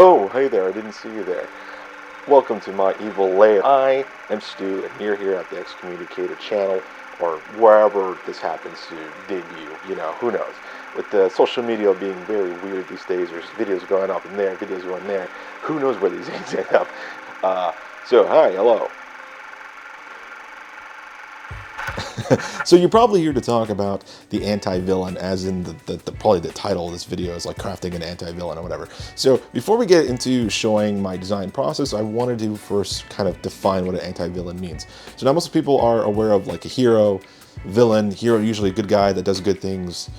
Oh, hey there, I didn't see you there. Welcome to my evil lair. I am Stu, and you're here at the Excommunicated channel, or wherever this happens to debut, who knows. With the social media being very weird these days, there's videos going up in there, videos going there, who knows where these things end up. So, hi, hello. So you're probably here to talk about the anti-villain, as in probably the title of this video is like crafting an anti-villain or whatever. So before we get into showing my design process, I wanted to first kind of define what an anti-villain means. So now most people are aware of like a hero, villain. Hero usually a good guy that does good things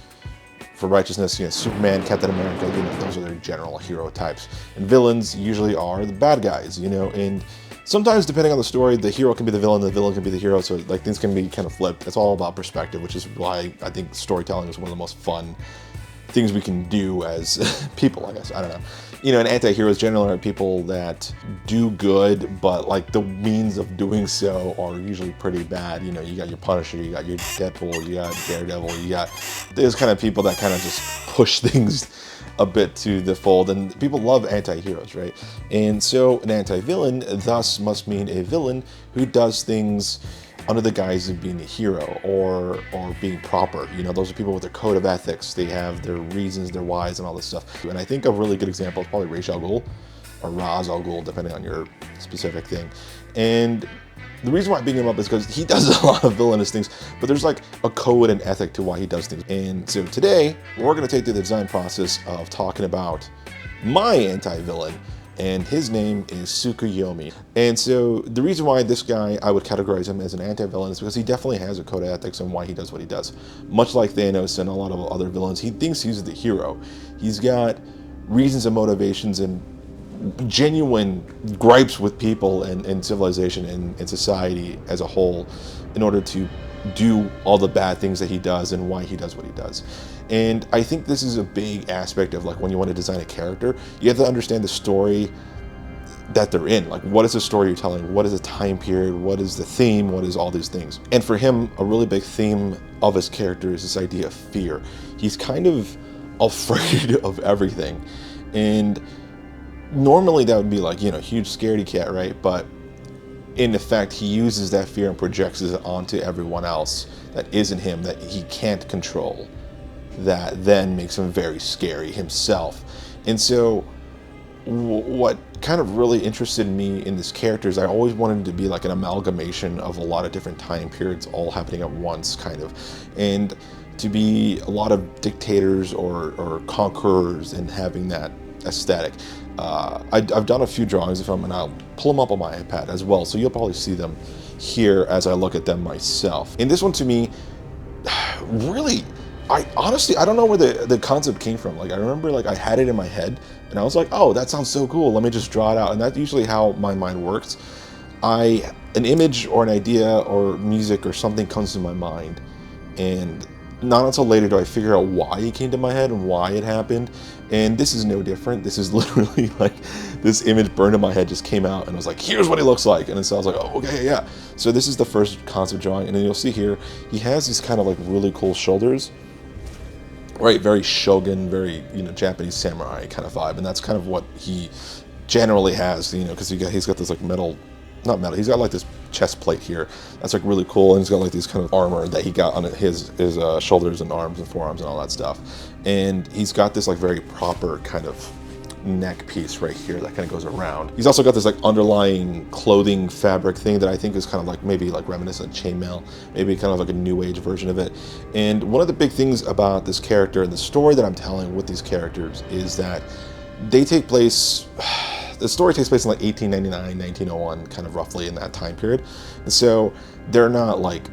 for righteousness, Superman, Captain America, those are their general hero types. And villains usually are the bad guys, and sometimes depending on the story, the hero can be the villain can be the hero, so like things can be kind of flipped. It's all about perspective, which is why I think storytelling is one of the most fun things we can do as people, I guess. I don't know. And anti-heroes generally are people that do good, but like the means of doing so are usually pretty bad. You got your Punisher, you got your Deadpool, you got Daredevil, you got those kind of people that kind of just push things a bit to the fold, and people love anti-heroes, right? And so an anti-villain thus must mean a villain who does things under the guise of being a hero or being proper. Those are people with their code of ethics. They have their reasons, their whys, and all this stuff. And I think a really good example is probably Ra's al Ghul, or Ra's al Ghul, depending on your specific thing. And the reason why I bring him up is because he does a lot of villainous things, but there's like a code and ethic to why he does things. And so today, we're going to take the design process of talking about my anti-villain, and his name is Tsukuyomi. And so the reason why this guy, I would categorize him as an anti-villain, is because he definitely has a code of ethics and why he does what he does. Much like Thanos and a lot of other villains, he thinks he's the hero. He's got reasons and motivations and genuine gripes with people and civilization and society as a whole in order to do all the bad things that he does and why he does what he does. And I think this is a big aspect of like when you want to design a character, you have to understand the story that they're in. Like, what is the story you're telling? What is the time period? What is the theme? What is all these things? And for him, a really big theme of his character is this idea of fear. He's kind of afraid of everything. And normally that would be like, huge scaredy cat, right? But in effect, he uses that fear and projects it onto everyone else that isn't him, that he can't control. That then makes him very scary himself. And so what kind of really interested me in this character is I always wanted to be like an amalgamation of a lot of different time periods all happening at once, kind of. And to be a lot of dictators or conquerors and having that aesthetic. I've done a few drawings of them, and I'll pull them up on my iPad as well, so you'll probably see them here as I look at them myself. And this one to me, really, I don't know where the concept came from. Like, I remember like I had it in my head, and I was like, oh, that sounds so cool, let me just draw it out. And that's usually how my mind works. An image or an idea or music or something comes to my mind, and not until later do I figure out why it came to my head and why it happened. And this is no different. This is literally like this image burned in my head, just came out, and I was like, here's what he looks like. And so I was like, oh, okay, yeah. So this is the first concept drawing, and then you'll see here, he has these kind of like really cool shoulders, right? Very shogun, very, Japanese samurai kind of vibe. And that's kind of what he generally has, because he's got this like not metal, he's got like this chest plate here that's like really cool, and he's got like these kind of armor that he got on his shoulders and arms and forearms and all that stuff. And he's got this like very proper kind of neck piece right here that kind of goes around. He's also got this like underlying clothing fabric thing that I think is kind of like maybe like reminiscent of chainmail, maybe kind of like a new age version of it. And one of the big things about this character and the story that I'm telling with these characters is that they take place, the story takes place in like 1899, 1901, kind of roughly in that time period. And so they're not like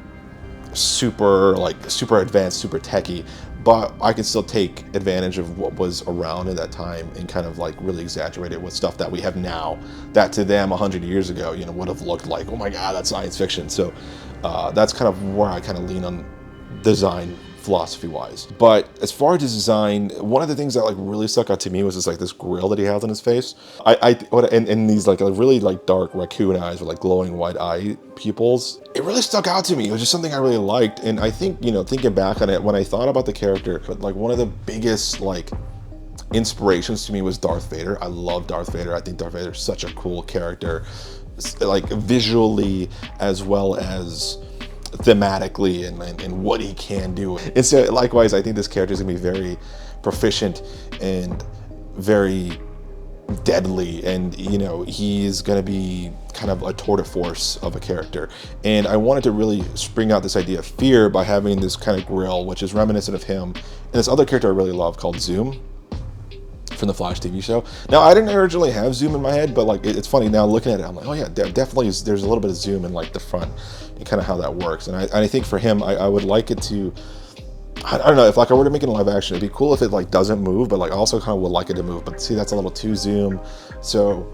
super advanced, super techy, but I can still take advantage of what was around at that time and kind of like really exaggerate it with stuff that we have now that to them 100 years ago, would have looked like, oh my God, that's science fiction. So that's kind of where I kind of lean on design philosophy-wise. But as far as design, one of the things that like really stuck out to me was this grill that he has on his face. And these like really like dark raccoon eyes with like glowing white eye pupils. It really stuck out to me. It was just something I really liked. And I think, thinking back on it, when I thought about the character, but like one of the biggest like inspirations to me was Darth Vader. I love Darth Vader. I think Darth Vader is such a cool character, like visually as well as thematically, and what he can do. And so likewise, I think this character is gonna be very proficient and very deadly, and you know, he's going to be kind of a tour de force of a character. And I wanted to really spring out this idea of fear by having this kind of grill, which is reminiscent of him and this other character I really love called Zoom from the Flash TV show. Now, I didn't originally have Zoom in my head, but like it's funny now looking at it, I'm like, oh yeah, definitely there's a little bit of Zoom in like the front and kind of how that works. And I think for him, I would like it to, I don't know, if like I were to make it in live action, it'd be cool if it like doesn't move, but like I also kind of would like it to move. But see, that's a little too Zoom, so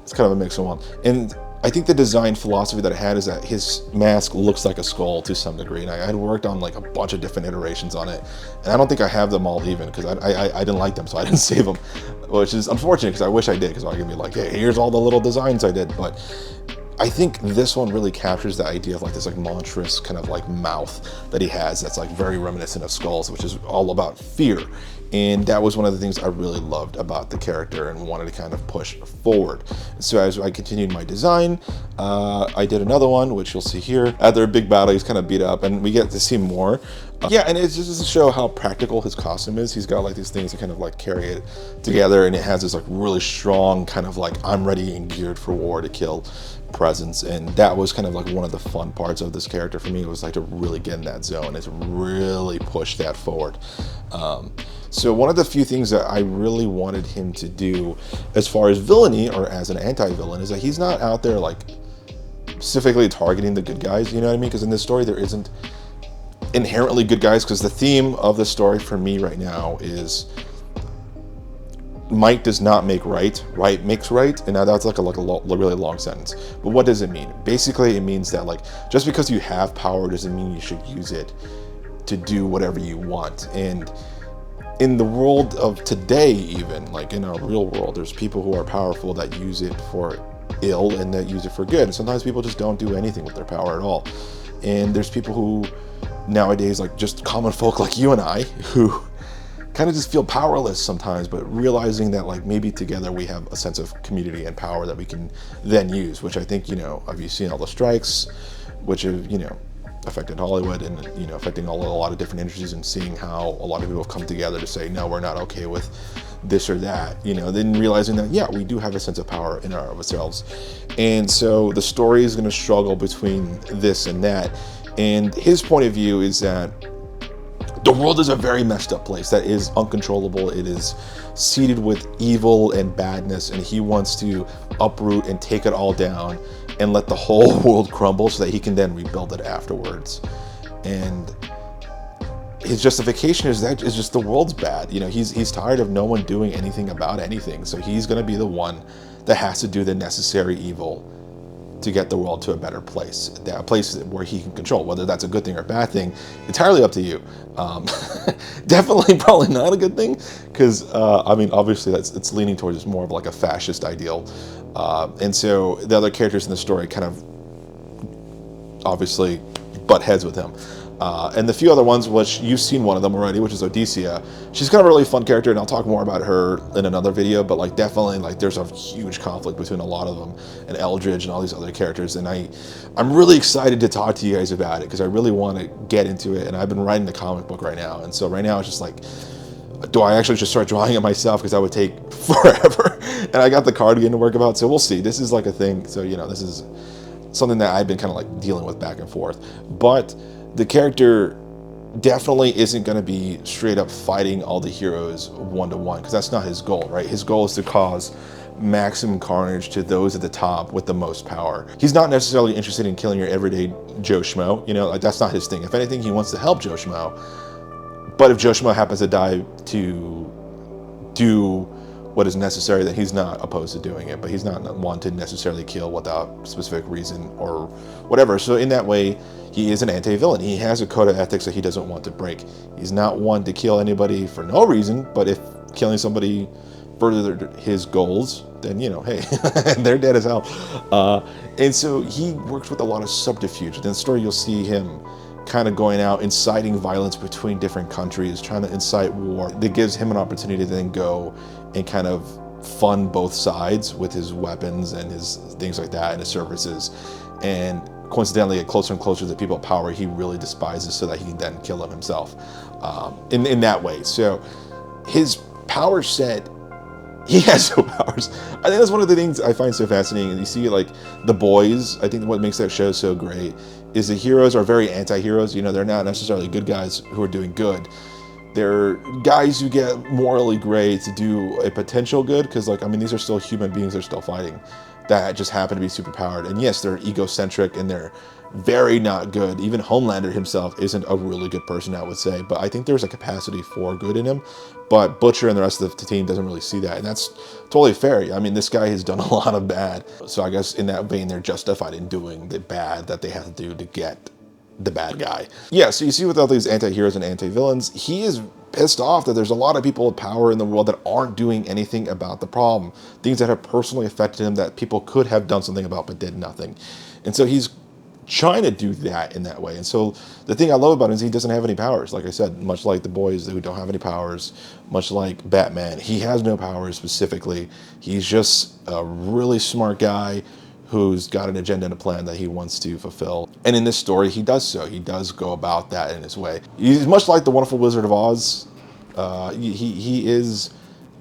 it's kind of a mix of one. And I think the design philosophy that I had is that his mask looks like a skull to some degree, and I had worked on like a bunch of different iterations on it, and I don't think I have them all even because I didn't like them, so I didn't save them, which is unfortunate because I wish I did, because I could be like, hey, here's all the little designs I did. But I think this one really captures the idea of like this like monstrous kind of like mouth that he has that's like very reminiscent of skulls, which is all about fear. And that was one of the things I really loved about the character and wanted to kind of push forward. So as I continued my design, I did another one, which you'll see here. After a big battle, he's kind of beat up, and we get to see more. Yeah, and it's just to show how practical his costume is. He's got like these things to kind of like carry it together, and it has this like really strong kind of like I'm ready and geared for war to kill presence. And that was kind of like one of the fun parts of this character for me. It was like to really get in that zone and to really push that forward. So one of the few things that I really wanted him to do as far as villainy or as an anti-villain is that he's not out there like specifically targeting the good guys, you know what I mean? Because in this story there isn't inherently good guys, because the theme of the story for me right now is might does not make right, right makes right. And now that's like a really long sentence, but what does it mean? Basically it means that like just because you have power doesn't mean you should use it to do whatever you want. And in the world of today, even like in our real world, there's people who are powerful that use it for ill and that use it for good, and sometimes people just don't do anything with their power at all. And there's people who nowadays, like just common folk like you and I, who kind of just feel powerless sometimes, but realizing that like maybe together we have a sense of community and power that we can then use, which I think, you know, have you seen all the strikes, which have, you know, affected Hollywood and, you know, affecting a lot of different industries, and seeing how a lot of people have come together to say, no, we're not okay with this or that, you know, then realizing that, yeah, we do have a sense of power in our of ourselves. And so the story is going to struggle between this and that. And his point of view is that the world is a very messed up place that is uncontrollable. It is seeded with evil and badness, and he wants to uproot and take it all down and let the whole world crumble so that he can then rebuild it afterwards. And his justification is that it's just the world's bad. You know, he's tired of no one doing anything about anything, so he's going to be the one that has to do the necessary evil to get the world to a better place, a place where he can control. Whether that's a good thing or a bad thing, entirely up to you. Definitely probably not a good thing, because I mean, obviously it's leaning towards more of like a fascist ideal. And so the other characters in the story kind of obviously butt heads with him. And the few other ones, which you've seen one of them already, which is Odysseia. She's kind of a really fun character, and I'll talk more about her in another video, but like definitely like there's a huge conflict between a lot of them, and Eldridge and all these other characters. And I'm really excited to talk to you guys about it, because I really want to get into it. And I've been writing the comic book right now. And so right now it's just like, do I actually just start drawing it myself? Because that would take forever. And I got the cardigan to work about, so we'll see. This is like a thing. So, you know, this is something that I've been kind of like dealing with back and forth. But the character definitely isn't going to be straight up fighting all the heroes one-to-one, because that's not his goal, right? His goal is to cause maximum carnage to those at the top with the most power. He's not necessarily interested in killing your everyday Joe Schmo, you know, like that's not his thing. If anything, he wants to help Joe Schmo. But if Joe Schmo happens to die to do what is necessary, then he's not opposed to doing it, but he's not one to necessarily kill without specific reason or whatever. So in that way, he is an anti-villain. He has a code of ethics that he doesn't want to break. He's not one to kill anybody for no reason, but if killing somebody furthered his goals, then, you know, hey, they're dead as hell. And so he works with a lot of subterfuge. In the story, you'll see him kind of going out, inciting violence between different countries, trying to incite war. That gives him an opportunity to then go and kind of fund both sides with his weapons and his things like that and his services. And coincidentally, get closer and closer to the people of power he really despises, so that he can then kill them himself in that way. So his power set, he has no powers. I think that's one of the things I find so fascinating. And you see, like, The Boys, I think what makes that show so great is the heroes are very anti-heroes. You know, they're not necessarily good guys who are doing good. They're guys who get morally gray to do a potential good, because, like, I mean, these are still human beings, they're still fighting, that just happen to be superpowered. And yes, they're egocentric and they're very not good. Even Homelander himself isn't a really good person, I would say, but I think there's a capacity for good in him. But Butcher and the rest of the team doesn't really see that, and that's totally fair. I mean, this guy has done a lot of bad, so I guess in that vein, they're justified in doing the bad that they have to do to get the bad guy. Yeah, so you see with all these anti-heroes and anti-villains, he is pissed off that there's a lot of people with power in the world that aren't doing anything about the problem. Things that have personally affected him that people could have done something about but did nothing. And so he's trying to do that in that way. And so the thing I love about him is he doesn't have any powers. Like I said, much like the boys who don't have any powers, much like Batman, he has no powers specifically. He's just a really smart guy who's got an agenda and a plan that he wants to fulfill. And in this story, he does so. He does go about that in his way. He's much like the Wonderful Wizard of Oz. He is,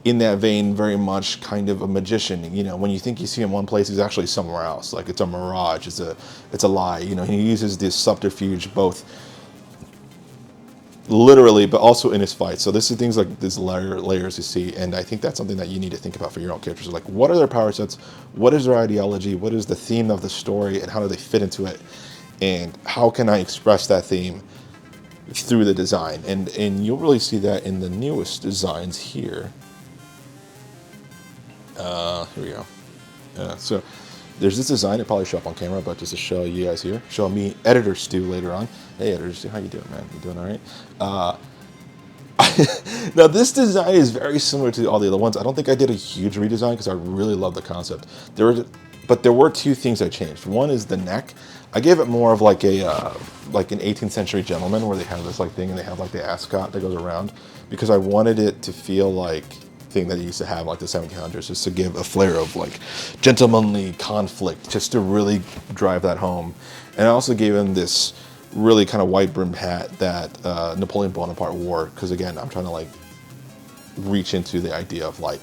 in that vein, very much kind of a magician. You know, when you think you see him one place, he's actually somewhere else. Like, it's a mirage, it's a lie. You know, he uses this subterfuge both literally, but also in his fight. So this is things like these layers you see, and I think that's something that you need to think about for your own characters. Like, what are their power sets? What is their ideology? What is the theme of the story, and how do they fit into it? And how can I express that theme through the design? And you'll really see that in the newest designs here. Here we go. So there's this design. It probably show up on camera, but just to show you guys here, show me Editor Stu later on. Hey, Editor Stu, how you doing, man? You doing all right? Now this design is very similar to all the other ones. I don't think I did a huge redesign because I really love the concept. But there were two things I changed. One is the neck. I gave it more of like a like an 18th century gentleman, where they have this like thing and they have like the ascot that goes around, because I wanted it to feel like thing that he used to have like the 1700s, just to give a flair of like gentlemanly conflict, just to really drive that home. And I also gave him this really kind of wide brimmed hat that Napoleon Bonaparte wore, because again, I'm trying to like reach into the idea of like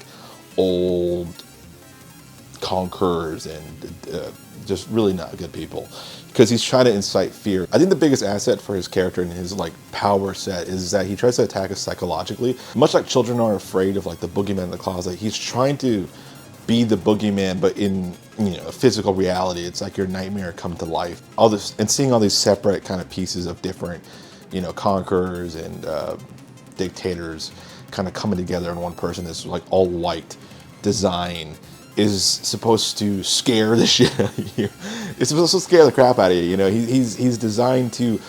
old conquerors and just really not good people, because he's trying to incite fear. I think the biggest asset for his character and his like power set is that he tries to attack us psychologically. Much like children are afraid of like the boogeyman in the closet, he's trying to be the boogeyman, but in, you know, a physical reality. It's like your nightmare come to life. All this, and seeing all these separate kind of pieces of different, you know, conquerors and dictators kind of coming together in one person, this like all white design is supposed to scare the shit out of you. It's supposed to scare the crap out of you. You know, he's designed to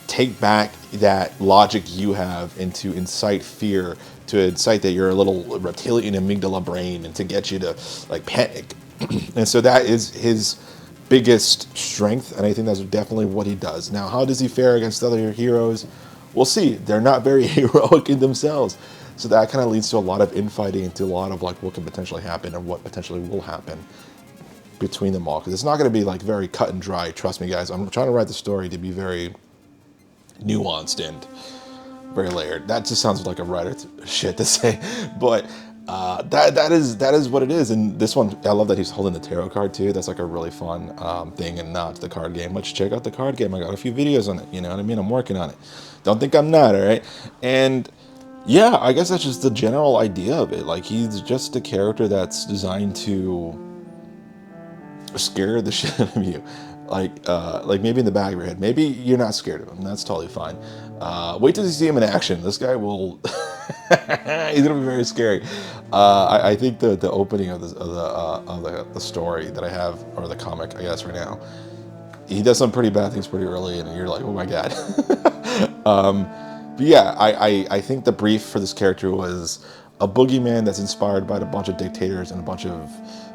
take back that logic you have and to incite fear, to incite that you're a little reptilian amygdala brain, and to get you to like panic. And so that is his biggest strength, and I think that's definitely what he does. Now, how does he fare against other heroes? We'll see. They're not very heroic in themselves. So that kind of leads to a lot of infighting, and to a lot of like what can potentially happen and what potentially will happen between them all. Because it's not going to be like very cut and dry. Trust me, guys. I'm trying to write the story to be very nuanced and very layered. That just sounds like a writer shit to say, but that is what it is. And this one, I love that he's holding the tarot card too. That's like a really fun thing, and not the card game. Let's check out the card game. I got a few videos on it. You know what I mean? I'm working on it. Don't think I'm not. All right. And yeah, I guess that's just the general idea of it. Like, he's just a character that's designed to scare the shit out of you. Like maybe in the back of your head. Maybe you're not scared of him. That's totally fine. Wait till you see him in action. This guy will... he's gonna be very scary. I think the opening of the story that I have, or the comic, I guess, right now, he does some pretty bad things pretty early, and you're like, oh my god. But yeah, I think the brief for this character was a boogeyman that's inspired by a bunch of dictators and a bunch of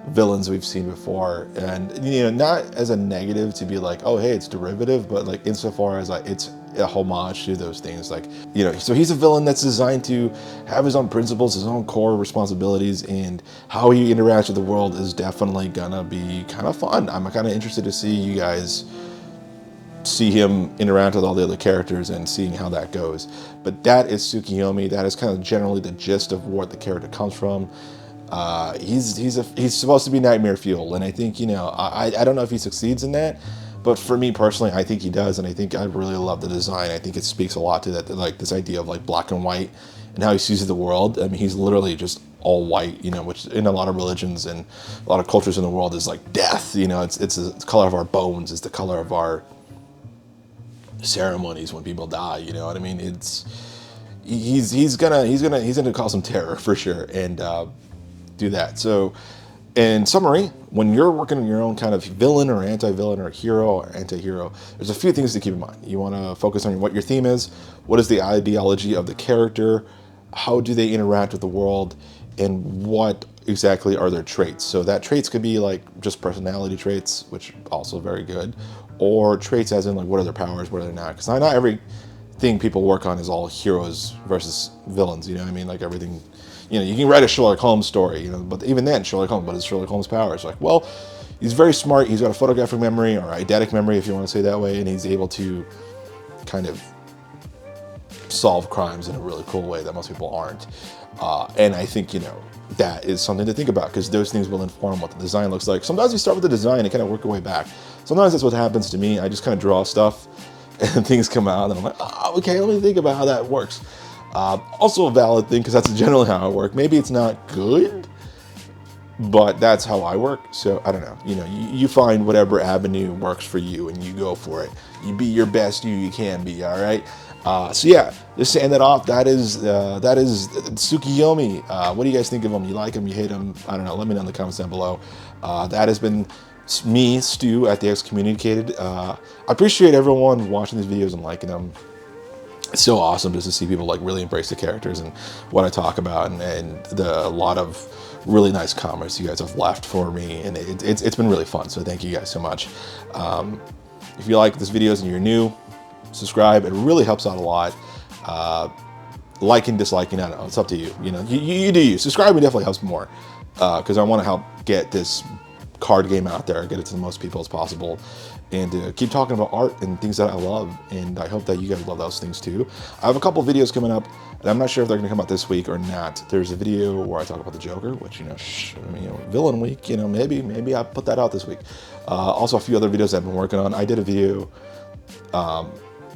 villains we've seen before. And, you know, not as a negative to be like, oh, hey, it's derivative, but like insofar as like it's a homage to those things. Like, you know, so he's a villain that's designed to have his own principles, his own core responsibilities, and how he interacts with the world is definitely gonna be kind of fun. I'm kind of interested to see you guys see him interact with all the other characters and seeing how that goes. But that is Tsukiyomi. That is kind of generally the gist of what the character comes from. He's supposed to be nightmare fuel, and I think, you know, I don't know if he succeeds in that, but for me personally, I think he does, and I think I really love the design. I think it speaks a lot to that, like this idea of like black and white and how he sees the world. I mean, he's literally just all white, you know, which in a lot of religions and a lot of cultures in the world is like death. You know, it's the color of our bones, it's the color of our ceremonies when people die. You know what I mean? He's gonna cause some terror for sure, and do that. So, in summary, when you're working on your own kind of villain or anti-villain or hero or anti-hero, there's a few things to keep in mind. You want to focus on what your theme is, what is the ideology of the character, how do they interact with the world, and what exactly are their traits. So that traits could be like just personality traits, which also very good, or traits as in like what are their powers, what are they not. Because not everything people work on is all heroes versus villains. You know what I mean? Like everything. You know, you can write a Sherlock Holmes story, you know, but even then, Sherlock Holmes, but it's Sherlock Holmes' powers. Like, well, he's very smart. He's got a photographic memory or eidetic memory, if you want to say that way, and he's able to kind of solve crimes in a really cool way that most people aren't. And I think, you know, that is something to think about because those things will inform what the design looks like. Sometimes you start with the design and kind of work your way back. Sometimes that's what happens to me. I just kind of draw stuff and things come out and I'm like, oh, okay, let me think about how that works. Also a valid thing because that's generally how I work. Maybe it's not good, but that's how I work. So I don't know. You know, you find whatever avenue works for you and you go for it. You be your best you can be. All right. So yeah, just to end it off, that is Tsukiyomi. What do you guys think of him? You like him? You hate him? I don't know. Let me know in the comments down below. That has been me, Stu, at the Excommunicated. I appreciate everyone watching these videos and liking them. It's so awesome just to see people like really embrace the characters and what I talk about, and a lot of really nice comments you guys have left for me, and it's been really fun. So thank you guys so much. If you like this videos and you're new, subscribe. It really helps out a lot. Liking, disliking, I don't know. It's up to you. You know, you do you. Subscribing definitely helps more because I want to help get this card game out there, get it to the most people as possible, and keep talking about art and things that I love. And I hope that you guys love those things too. I have a couple videos coming up, and I'm not sure if they're going to come out this week or not. There's a video where I talk about the Joker, which, you know, villain week. You know, maybe I'll put that out this week. Also, a few other videos I've been working on. I did a video.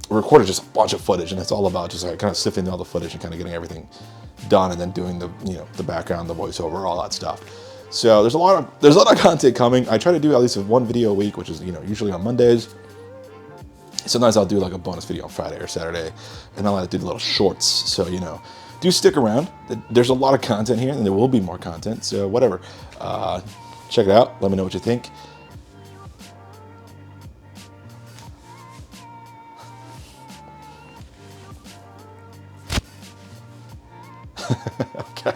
Recorded just a bunch of footage, and it's all about just like kind of sifting all the footage and kind of getting everything done, and then doing the the background, the voiceover, all that stuff. So there's a lot of content coming. I try to do at least one video a week, which is usually on Mondays. Sometimes I'll do like a bonus video on Friday or Saturday, and I'll do little shorts. So do stick around. There's a lot of content here, and there will be more content. So whatever, check it out. Let me know what you think. Okay.